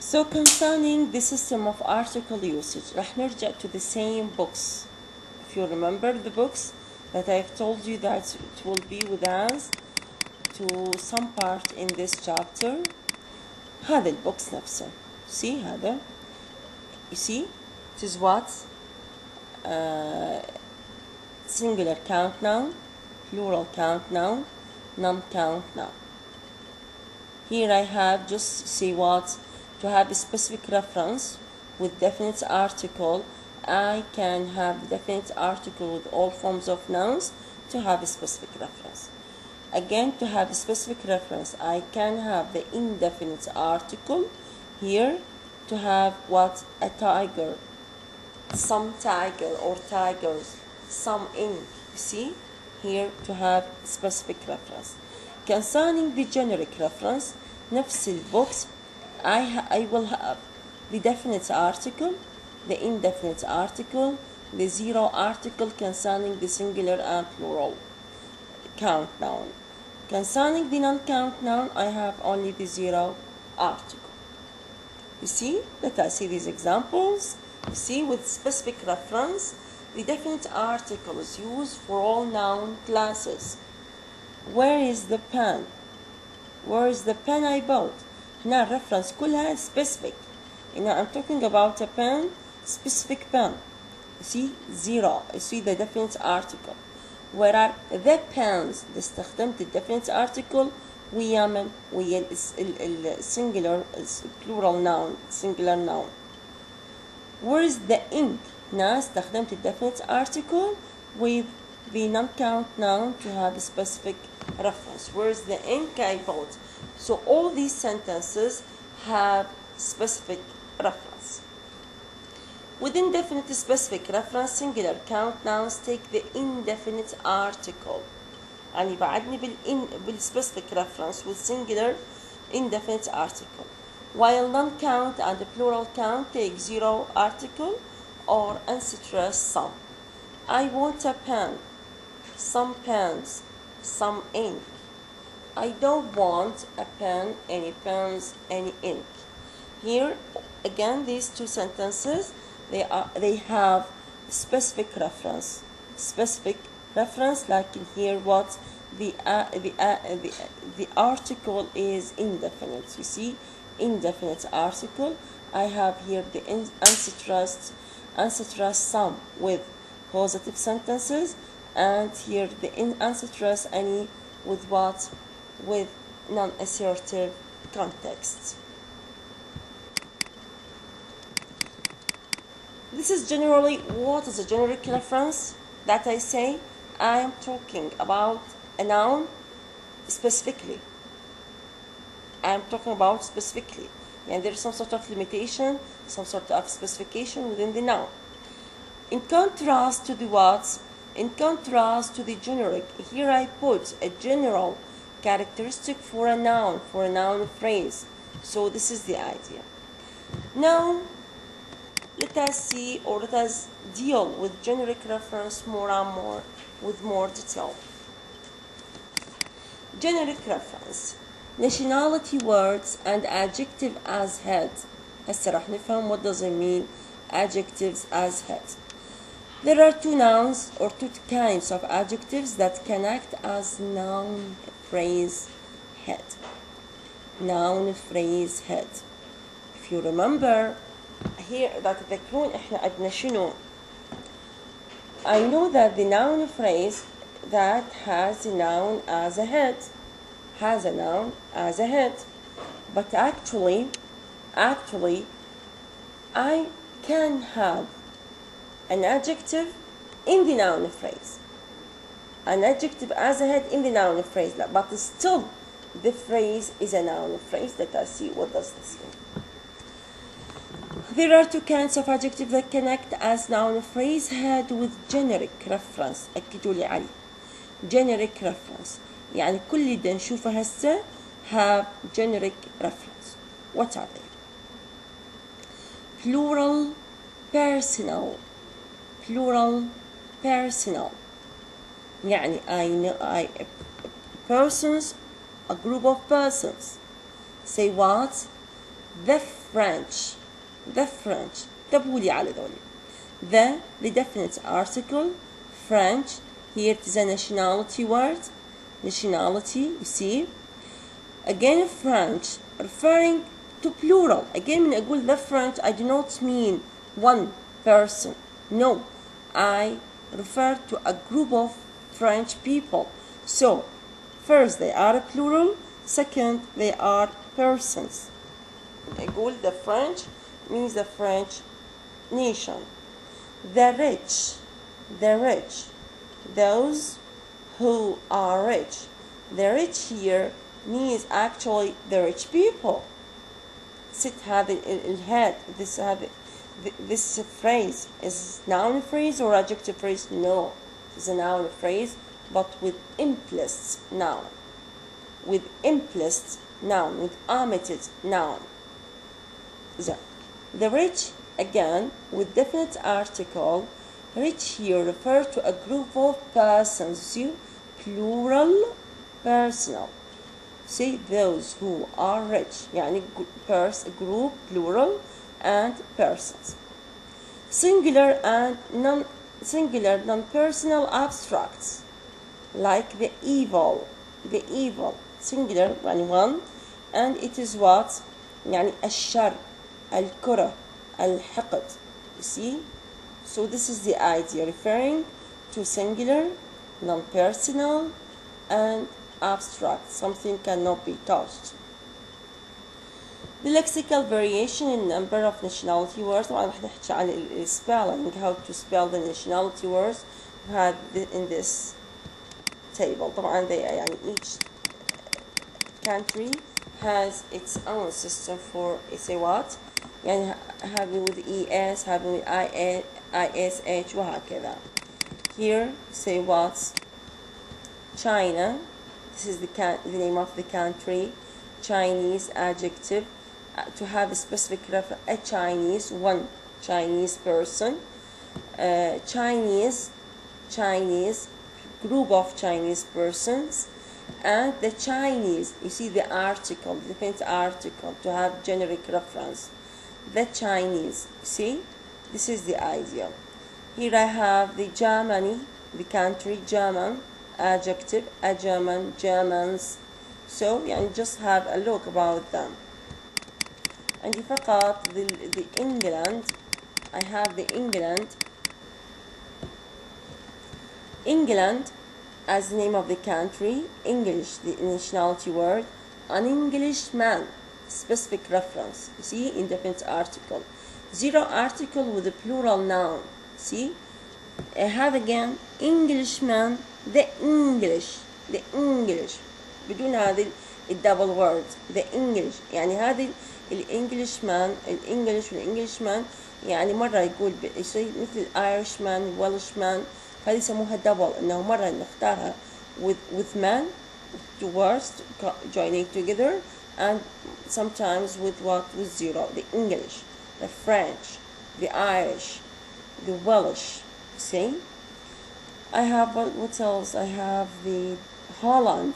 So concerning the system of article usage, رح نرجع to the same books. If you remember the books that I've told you that it will be with us to some part in this chapter. هذا البوكس نفسه. See هذا. You see, it is what? Singular count noun, plural count noun, non-count noun. Here I have just say what? To have a specific reference with definite article. I can have definite article with all forms of nouns to have a specific reference. Again, to have a specific reference, I can have the indefinite article here to have what? A tiger, some tiger or tigers, some ink. You see here to have specific reference. Concerning the generic reference, نفس البوكس I will have the definite article, the indefinite article, the zero article concerning the singular and plural count noun. Concerning the non-count noun, I have only the zero article. You see, let us see these examples. You see, with specific reference, the definite article is used for all noun classes. Where is the pen? Where is the pen I bought? هنا reference كلها specific. هنا I'm talking about a pen, specific pen. You see, zero. You see the definite article. Where are the pens? ده استخدمت definite article ويا من؟ ويا singular plural noun, singular noun. Where is the ink? هنا استخدمت definite article with the non-count noun to have a specific reference. Where is the ink I bought? So all these sentences have specific reference. With indefinite specific reference, singular count nouns take the indefinite article. يعني بعدني بالspecific reference with singular indefinite article. While non-count and the plural count take zero article or ancestral some. I want a pen, some pens, some ink. I don't want a pen, any pens, any ink. Here again, these two sentences they have specific reference. Specific reference, like in here, what the article is indefinite. You see, indefinite article. I have here the ancestral some with positive sentences, and here the ancestral any with what? With non-assertive contexts. This is generally what is a generic reference that I say. I am talking about a noun specifically. I am talking about specifically. And there is some sort of limitation, some sort of specification within the noun. In contrast to the what? In contrast to the generic, here I put a general characteristic for a noun phrase. So this is the idea. Now, let us see, or let us deal with generic reference more and more with more detail. Generic reference. Nationality words and adjective as head. هسه راح نفهم what does it mean adjectives as head. There are two nouns or two kinds of adjectives that can act as noun phrase head. Noun phrase head. If you remember here that تذكرون احنا عندنا شنو؟ I know that the noun phrase that has a noun as a head has a noun as a head, but actually I can have an adjective in the noun phrase, an adjective as a head in the noun phrase, but still the phrase is a noun phrase. Let us see what does this mean. There are two kinds of adjectives that can act as noun phrase head with generic reference. أكدوا لي عليه. Generic reference يعني كل اللي بدنا نشوفه هسه have generic reference. What are they? Plural personal. Plural personal يعني I persons, a group of persons. Say what? the French. The French. انتبهوا على دول. The definite article. French. Here it is a nationality word. Nationality, you see. Again French, referring to plural. Again when أقول the French, I do not mean one person. No, I refer to a group of French people. So, first they are a plural. Second, they are persons. أقول the French means the French nation. The rich. The rich. Those who are rich. The rich here means actually the rich people. ست هذا الهاد this phrase is noun phrase or adjective phrase? No, it's a noun phrase, but with implicit noun. With implicit noun, with omitted noun. The rich, again, with definite article. Rich here refers to a group of persons. See, plural, personal. See, those who are rich. يعني group, plural, and persons. Singular and non-singular, non-personal abstracts. Like the evil. The evil. Singular, يعني one. And it is what? يعني الشر, الكره, الحقد. You see? So this is the idea, referring to singular, non-personal, and abstract. Something cannot be touched. The lexical variation in number of nationality words. طبعا رح نحكي عن spelling, how to spell the nationality words had in this table. طبعا يعني each country has its own system for say what. يعني having with ES, having with ISH وهكذا. Here say what? China. This is the name of the country. Chinese, adjective, to have a specific reference. A Chinese, one Chinese person. Chinese, group of Chinese persons. And the Chinese, you see the article, the definite article, to have generic reference. The Chinese, see, this is the idea. Here I have the Germany, the country, German, adjective, a German, Germans. So يعني just have a look about them. عندي فقط the England. I have the England. England as the name of the country. English, the nationality word. An Englishman, specific reference. You see, indefinite article. Zero article with a plural noun. See, I have again Englishman, the English بدون هذه الدبل وورد. the English يعني هذه الانجليشمان الانجليش والانجليشمان يعني مرة يقول يصير مثل الايرشمان والشمان، هذه يسموها دبل، انه مرة نختارها with man, two words joining together, and sometimes with zero. The English, the French, the Irish, the Welsh. See, I have what else? I have the Holland.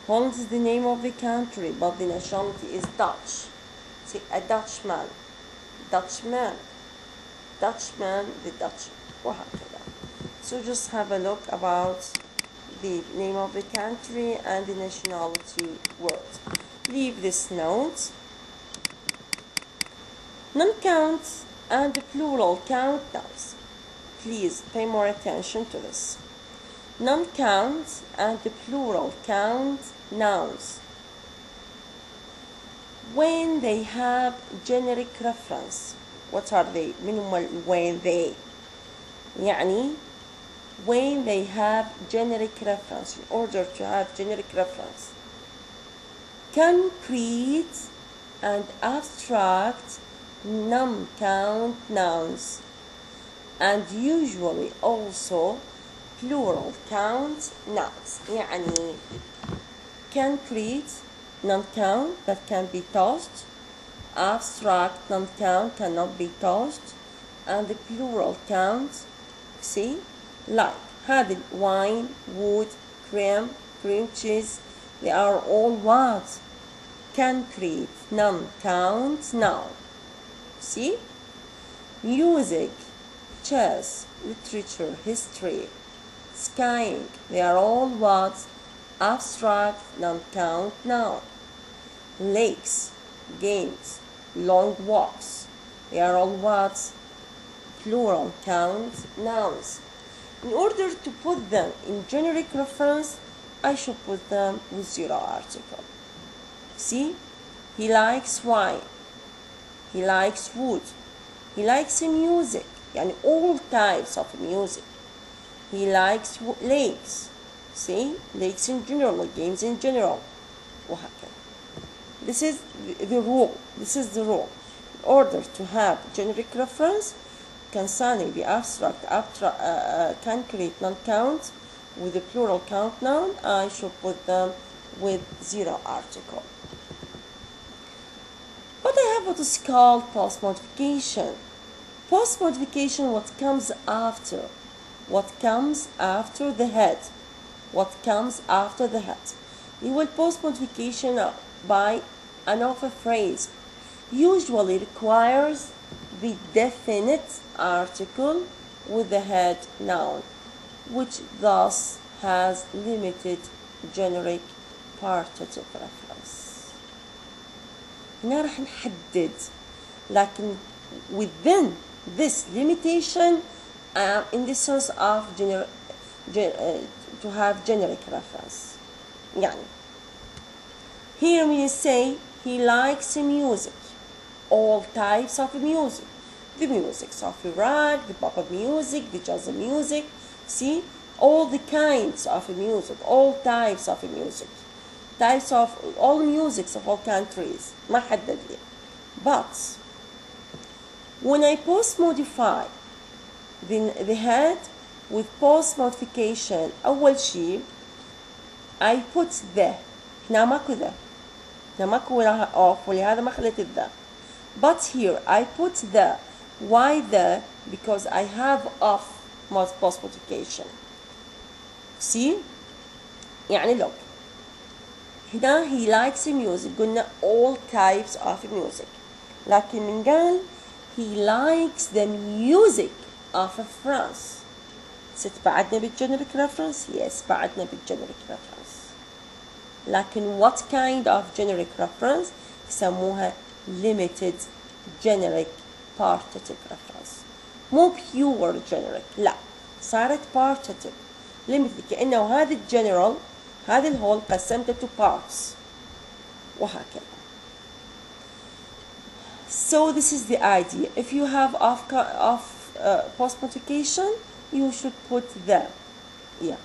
Holland is the name of the country, but the nationality is Dutch. See, a Dutchman, the Dutch. So just have a look about the name of the country and the nationality word. Leave this note. Non-count and plural count nouns. Please pay more attention to this. Non-count and plural count nouns. When they have generic reference. What are they? Minimal when they. يعني when they have generic reference. In order to have generic reference. Concrete and abstract non-count nouns. And usually also plural count nouns. يعني concrete non-count that can be tossed, abstract non-count cannot be tossed, and the plural count, see, like هذه wine, wood, cream cheese, they are all what? concrete non-count noun. See? Music, chess, literature, history, skiing, they are all what? Abstract non-count noun. Lakes, games, long walks, they are all what? Plural count nouns. In order to put them in generic reference, I should put them with zero article. See? He likes wine. He likes wood. He likes music. يعني all types of music. He likes lakes. See? Lakes in general, games in general. وهكذا. This is the rule. This is the rule. In order to have generic reference concerning the abstract concrete non-count with the plural count noun, I should put them with zero article. But I have what is called post-modification. Post-modification, what comes after? What comes after the head? What comes after the head? You will post-modification by an of a phrase usually requires the definite article with the head noun, which thus has limited generic partitive reference. هنا راح نحدد لكن within this limitation in the sense of to have generic reference. يعني here we say he likes music, all types of music, the music of Iraq, the pop music, the jazz music, see, all the kinds of music, all types of music, types of all musics of all countries, ما حدد لي. But when I post modify the head with post modification أول شيء I put the هنا ماكو ذا هنا ماكو وراها off ولهذا ما خليت الذا. But here I put the. Why the? Because I have off post modification. See? يعني look هنا he likes music قلنا all types of music لكن من قال he likes the music of France. ست بعدنا بالجنريك reference? Yes بعدنا بالجنريك reference. لكن what kind of generic reference؟ يسموها limited generic partitive reference. مو pure generic لا صارت partitive limited كأنه هذا الجنرال هذا الهول قسمته to parts وهكذا. So this is the idea. If you have off post modification, you should put the. Yeah.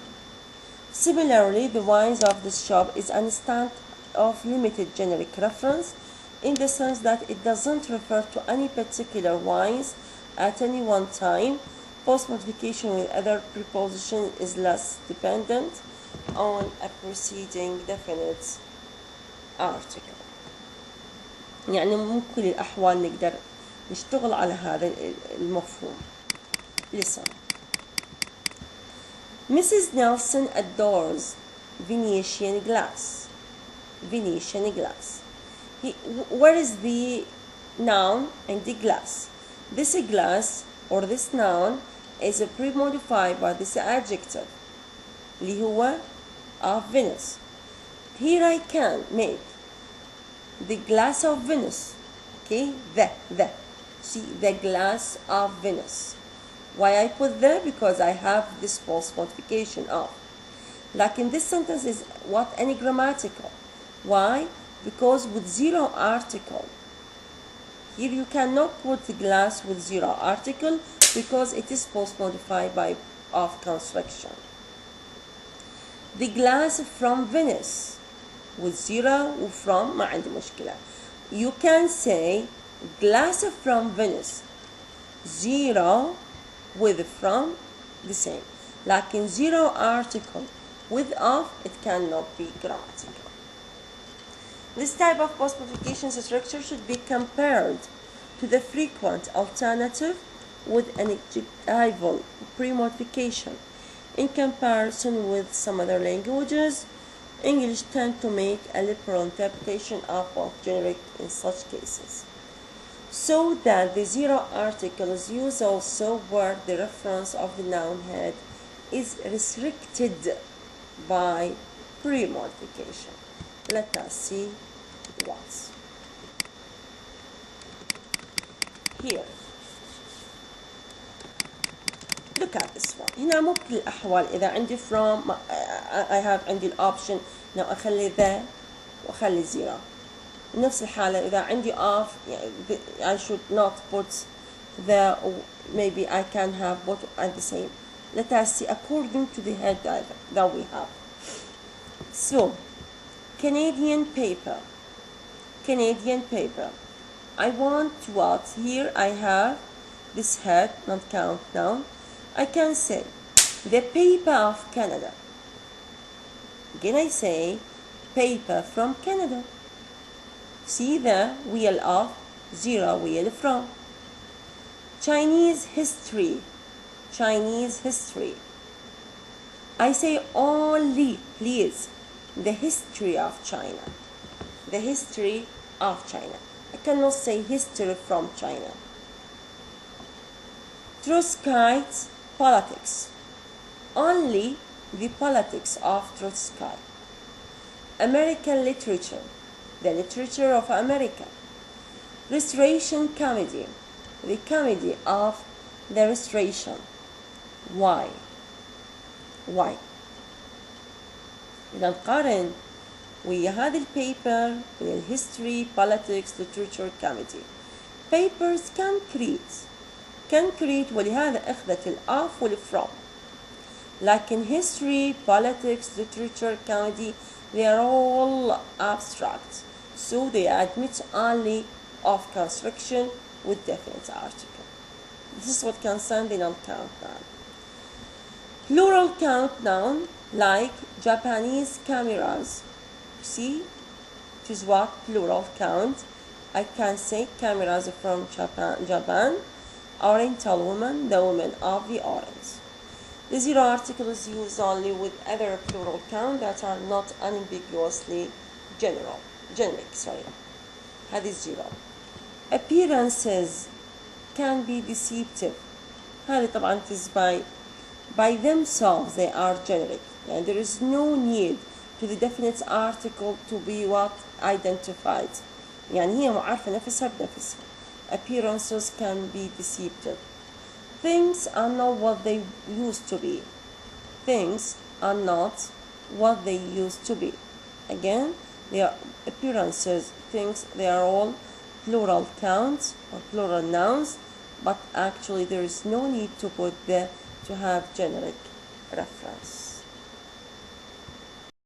Similarly, the wines of this shop is an instance of limited generic reference in the sense that it doesn't refer to any particular wines at any one time. Post modification with other preposition is less dependent on a preceding definite article. يعني مو كل الأحوال نقدر نشتغل على هذا المفهوم. Listen. Mrs. Nelson adores Venetian glass. Venetian glass. Where is the noun and the glass? This glass or this noun is pre-modified by this adjective اللي هو of Venice. Here I can make the glass of Venice. Okay, the. See, the glass of Venice. Why I put the? Because I have this post modification of. Like in this sentence is what? Any grammatical. Why? Because with zero article. Here you cannot put the glass with zero article because it is post modified by of construction. The glass from Venice with zero وفrom ما عندي مشكلة. You can say glass from Venice zero with from the same. لكن zero article with of it cannot be grammatical. This type of post modification structure should be compared to the frequent alternative with an adjectival pre-modification in comparison with some other languages English tend to make a liberal interpretation of what generic in such cases, so that the zero article is used also where the reference of the noun head is restricted by pre-modification. Let us see what. Here, look at this one. هنا مو بكل الأحوال إذا عندي from I have عندي الأوبشن إنه أخلي the وأخلي zero. نفس الحالة إذا عندي off I should not put the, maybe I can have both at the same. Let us see according to the head that we have. So, Canadian paper. Canadian paper. I want what? Here I have this head, not count noun. I can say the paper of Canada. Again I say paper from Canada. See the wheel of, zero wheel from. Chinese history. Chinese history. I say only, please, the history of China. The history of China. I cannot say history from China. Trotskyite politics. Only the politics of Trotsky. American literature. The literature of America. Restoration comedy. The comedy of the restoration. Why? Why? إذا نقارن ويا هذا البيبر ويا الهيستوري politics literature comedy. Papers can create ولهذا أخذت الأف والفروم. لكن history, politics, literature, comedy, they are all abstract. So they admit only of construction with definite article. This is what concerns the non-count noun. Plural count noun like Japanese cameras. See, it is what plural count. I can say cameras from Japan. Oriental woman, the woman of the Orient. The zero article is used only with other plural count that are not unambiguously generic. هذه zero. Appearances can be deceptive. هذه طبعا is by themselves they are generic. And there is no need to the definite article to be what identified. يعني هي معرفة نفسها بنفسها. Appearances can be deceptive. Things are not what they used to be. Things are not what they used to be. Again, they are appearances, things, they are all plural counts or plural nouns, but actually there is no need to put the to have generic reference.